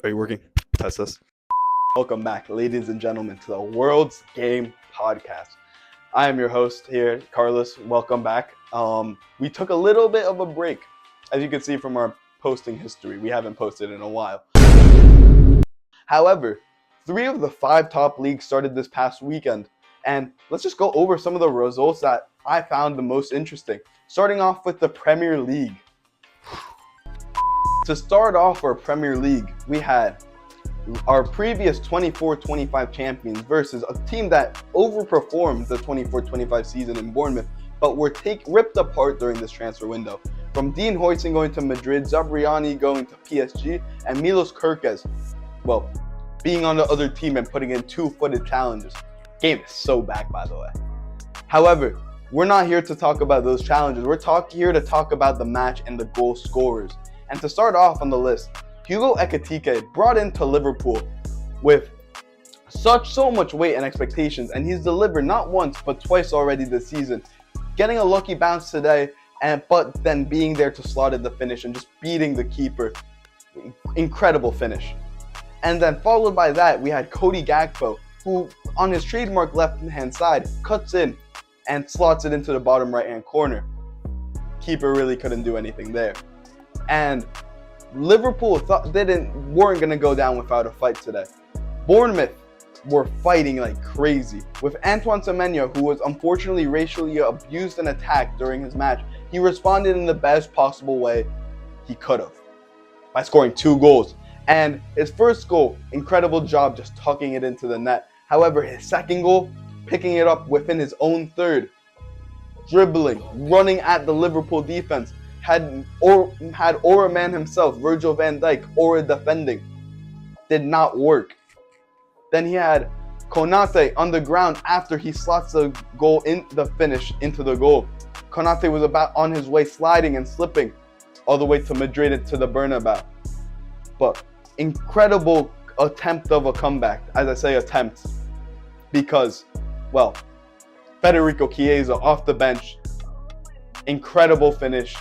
Are you working? Test this. Welcome back, ladies and gentlemen, to the World's Game podcast. I am your host here, Carlos. Welcome back. We took a little bit of a break, as you can see from our posting history. We haven't posted in a while. However, 3 of the 5 top leagues started this past weekend, and let's just go over some of the results that I found the most interesting. Starting off with the Premier League. To start off our Premier League, we had our previous 24-25 champions versus a team that overperformed the 24-25 season in Bournemouth, but were ripped apart during this transfer window. From Dean Huijsen going to Madrid, Zabriani going to PSG, and Milos Kerkez, being on the other team and putting in 2-footed challenges. Game is so back, by the way. However, we're not here to talk about those challenges. We're here to talk about the match and the goal scorers. And to start off on the list, Hugo Ekitike brought into Liverpool with so much weight and expectations, and he's delivered not once but twice already this season. Getting a lucky bounce today, but then being there to slot in the finish and just beating the keeper. Incredible finish. And then followed by that, we had Cody Gakpo, who on his trademark left-hand side cuts in and slots it into the bottom right-hand corner. Keeper really couldn't do anything there. And Liverpool weren't going to go down without a fight today. Bournemouth were fighting like crazy. With Antoine Semenyo, who was unfortunately racially abused and attacked during his match, he responded in the best possible way he could have by scoring 2 goals. And his first goal, incredible job just tucking it into the net. However, his second goal, picking it up within his own third, dribbling, running at the Liverpool defense, had Aura man himself, Virgil van Dijk, Aura defending. Did not work. Then he had Konate on the ground after he slots the goal in the finish into the goal. Konate was about on his way sliding and slipping all the way to Madrid and to the Bernabeu. But incredible attempt of a comeback. As I say attempt, because, Federico Chiesa off the bench. Incredible finish.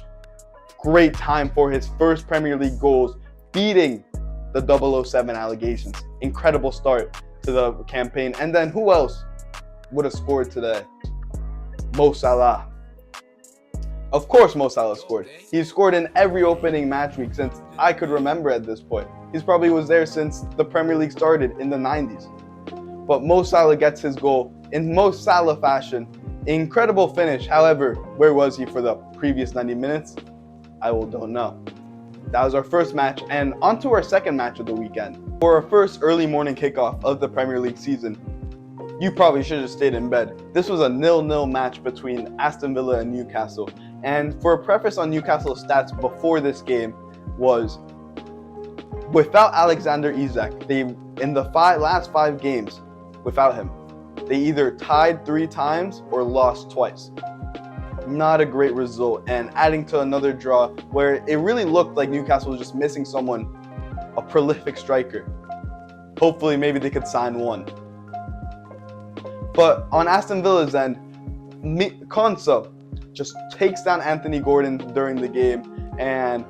Great time for his first Premier League goals, beating the 007 allegations. Incredible start to the campaign. And then who else would have scored today? Mo Salah. Of course Mo Salah scored. He's scored in every opening match week since I could remember at this point. He's probably was there since the Premier League started in the 90s. But Mo Salah gets his goal in Mo Salah fashion. Incredible finish. However, where was he for the previous 90 minutes? I don't know. That was our first match, and on to our second match of the weekend. For our first early morning kickoff of the Premier League season, you probably should have stayed in bed. This was a 0-0 match between Aston Villa and Newcastle. And for a preface on Newcastle's stats before this game was, without Alexander Isak, they in the last 5 games without him, they either tied 3 times or lost twice. Not a great result, and adding to another draw where it really looked like Newcastle was just missing someone, a prolific striker. Hopefully maybe they could sign one. But on Aston Villa's end, Konsa just takes down Anthony Gordon during the game, and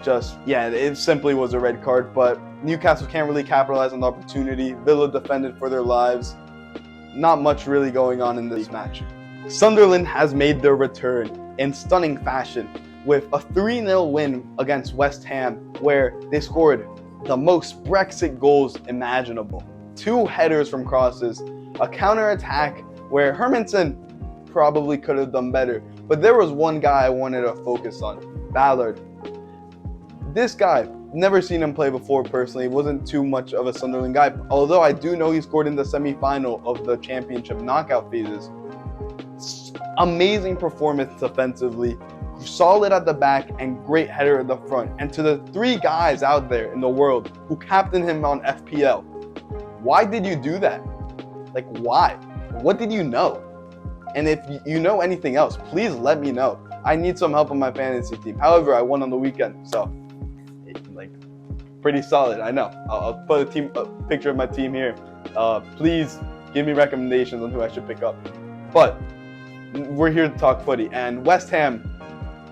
it simply was a red card. But Newcastle can't really capitalize on the opportunity. Villa defended for their lives. Not much really going on in this match. Sunderland has made their return in stunning fashion with a 3-0 win against West Ham, where they scored the most Brexit goals imaginable. 2 headers from crosses, a counter-attack where Hermansen probably could have done better. But there was one guy I wanted to focus on, Ballard. This guy, never seen him play before personally, wasn't too much of a Sunderland guy, although I do know he scored in the semi-final of the championship knockout phases. Amazing performance defensively, solid at the back, and great header at the front. And to the 3 guys out there in the world who captained him on FPL, why did you do that? Why? What did you know? And if you know anything else, please let me know. I need some help on my fantasy team. However, I won on the weekend, so pretty solid. I know. I'll put a picture of my team here. Please give me recommendations on who I should pick up. But we're here to talk footy, and West Ham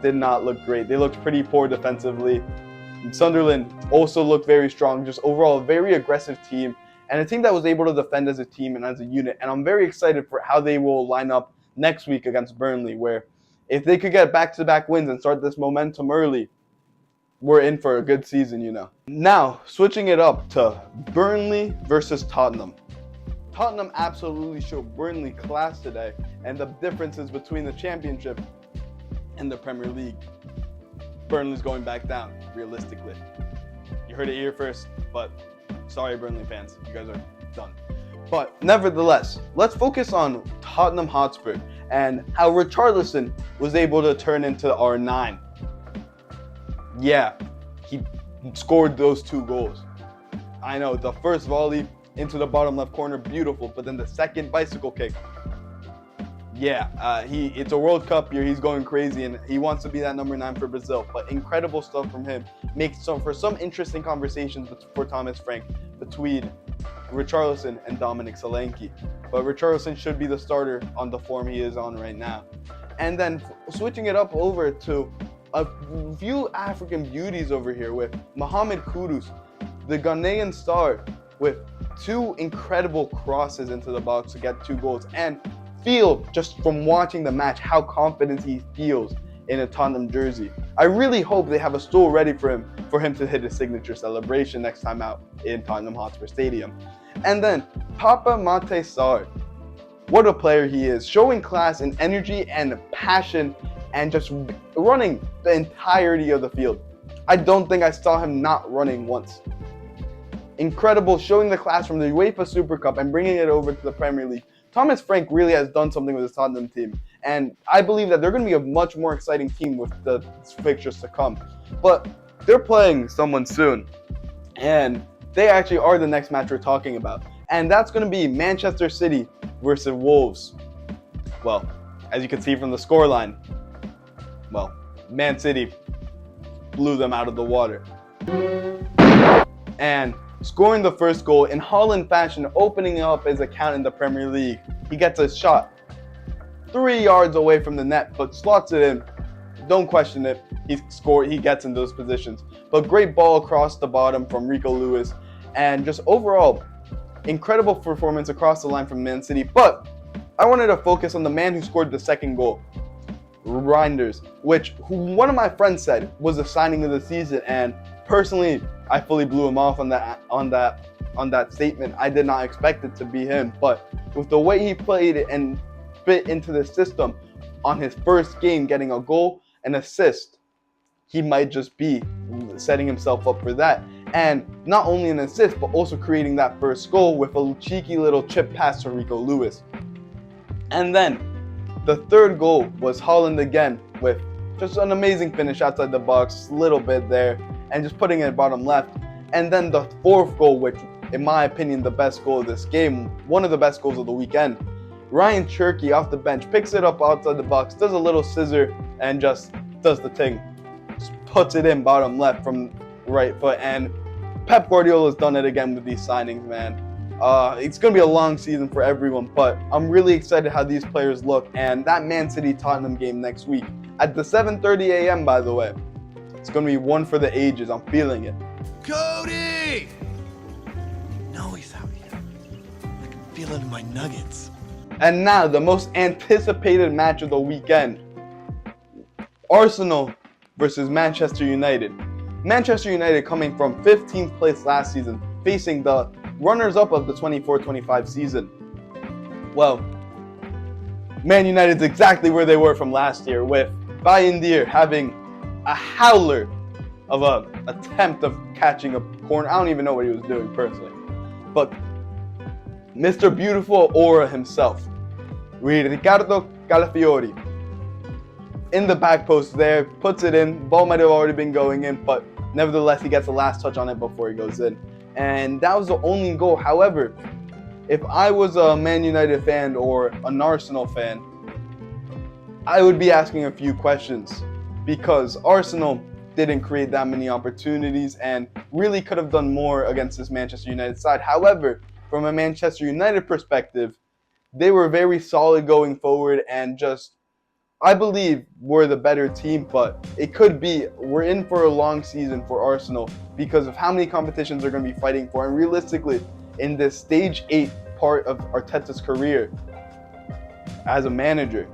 did not look great. They looked pretty poor defensively. Sunderland also looked very strong, just overall a very aggressive team, and a team that was able to defend as a team and as a unit. And I'm very excited for how they will line up next week against Burnley, where if they could get back-to-back wins and start this momentum early, we're in for a good season. Now, switching it up to Burnley versus Tottenham. Tottenham absolutely showed Burnley class today, and the differences between the Championship and the Premier League. Burnley's going back down, realistically. You heard it here first, but sorry, Burnley fans, you guys are done. But nevertheless, let's focus on Tottenham Hotspur and how Richarlison was able to turn into R9. Yeah, he scored those 2 goals. I know, the first volley into the bottom left corner, beautiful, but then the second bicycle kick. Yeah, it's a World Cup year, he's going crazy, and he wants to be that number 9 for Brazil. But incredible stuff from him. Makes for some interesting conversations for Thomas Frank between Richarlison and Dominic Solanke. But Richarlison should be the starter on the form he is on right now. And then switching it up over to a few African beauties over here with Mohamed Kudus, the Ghanaian star, with 2 incredible crosses into the box to get 2 goals. And feel, just from watching the match, how confident he feels in a Tottenham jersey. I really hope they have a stool ready for him to hit his signature celebration next time out in Tottenham Hotspur Stadium. And then Papa Mate Sarr, what a player he is, showing class and energy and passion and just running the entirety of the field. I don't think I saw him not running once. Incredible, showing the class from the UEFA Super Cup and bringing it over to the Premier League. Thomas Frank really has done something with his Tottenham team, and I believe that they're going to be a much more exciting team with the fixtures to come. But they're playing someone soon, and they actually are the next match we're talking about, and that's going to be Manchester City versus Wolves. Well, as you can see from the scoreline, well, Man City blew them out of the water. And scoring the first goal in Holland fashion, opening up his account in the Premier League. He gets a shot 3 yards away from the net, but slots it in. Don't question it. He gets in those positions. But great ball across the bottom from Rico Lewis. And just overall, incredible performance across the line from Man City. But I wanted to focus on the man who scored the second goal, Reinders, who one of my friends said was the signing of the season, and personally, I fully blew him off on that statement. I did not expect it to be him, but with the way he played and fit into the system on his first game, getting a goal and assist, he might just be setting himself up for that. And not only an assist, but also creating that first goal with a cheeky little chip pass to Rico Lewis. And then the third goal was Holland again, with just an amazing finish outside the box, little bit there, and just putting it bottom left. And then the fourth goal, which in my opinion the best goal of this game, one of the best goals of the weekend. Ryan Cherky off the bench picks it up outside the box, does a little scissor, and just does the thing. Just puts it in bottom left from right foot. And Pep Guardiola's done it again with these signings, man. It's going to be a long season for everyone, but I'm really excited how these players look. And that Man City Tottenham game next week at the 7:30 a.m. by the way. It's going to be one for the ages. I'm feeling it. Cody! No, he's out here. I can feel it in my nuggets. And now, the most anticipated match of the weekend. Arsenal versus Manchester United. Manchester United coming from 15th place last season, facing the runners-up of the 24-25 season. Well, Man United's exactly where they were from last year, with Bayindir having a howler of an attempt of catching a corner. I don't even know what he was doing personally. But Mr. Beautiful Aura himself, Riccardo Calafiori, in the back post there, puts it in. Ball might have already been going in, but nevertheless, he gets the last touch on it before he goes in. And that was the only goal. However, if I was a Man United fan or an Arsenal fan, I would be asking a few questions, because Arsenal didn't create that many opportunities and really could have done more against this Manchester United side. However, from a Manchester United perspective, they were very solid going forward and just I believe we're the better team, but it could be we're in for a long season for Arsenal because of how many competitions they're going to be fighting for. And realistically, in this stage 8 part of Arteta's career as a manager,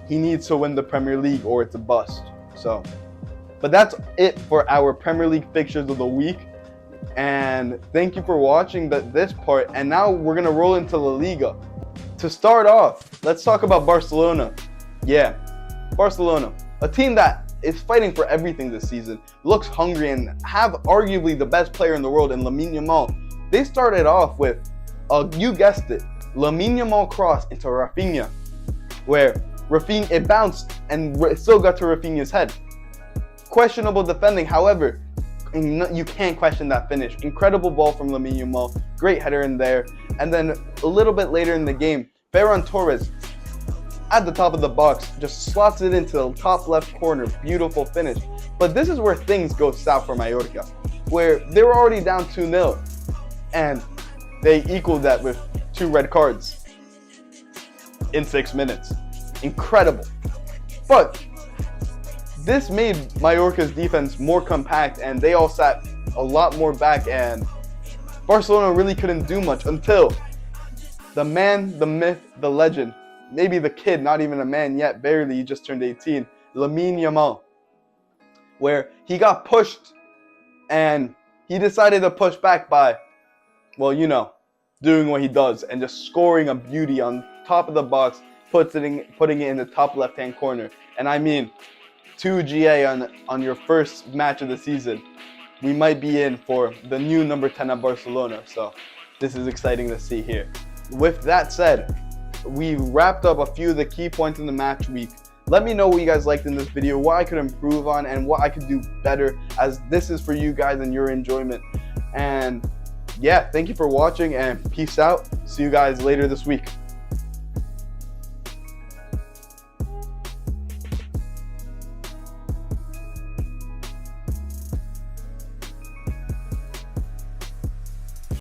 he needs to win the Premier League or it's a bust. So, but that's it for our Premier League fixtures of the week. And thank you for watching this part. And now we're going to roll into La Liga. To start off, let's talk about Barcelona. Yeah, Barcelona, a team that is fighting for everything this season, looks hungry and have arguably the best player in the world in Lamine Yamal. They started off with, you guessed it, Lamine Yamal cross into Rafinha, where Rafinha, it bounced and it still got to Rafinha's head. Questionable defending, however, you can't question that finish. Incredible ball from Lamine Yamal, great header in there. And then a little bit later in the game, Ferran Torres, at the top of the box, just slots it into the top left corner. Beautiful finish. But this is where things go south for Mallorca, where they were already down 2-0, and they equaled that with 2 red cards in 6 minutes. Incredible. But this made Mallorca's defense more compact, and they all sat a lot more back, and Barcelona really couldn't do much until the man, the myth, the legend, maybe the kid, not even a man yet, barely, he just turned 18, Lamine Yamal, where he got pushed and he decided to push back by, well, you know, doing what he does and just scoring a beauty on top of the box, putting it in the top left-hand corner. And I mean, 2 GA on your first match of the season. We might be in for the new number 10 at Barcelona, so this is exciting to see here. With that said, we wrapped up a few of the key points in the match week. Let me know what you guys liked in this video, what I could improve on, and what I could do better, as this is for you guys and your enjoyment. And yeah, thank you for watching, and peace out. See you guys later this week.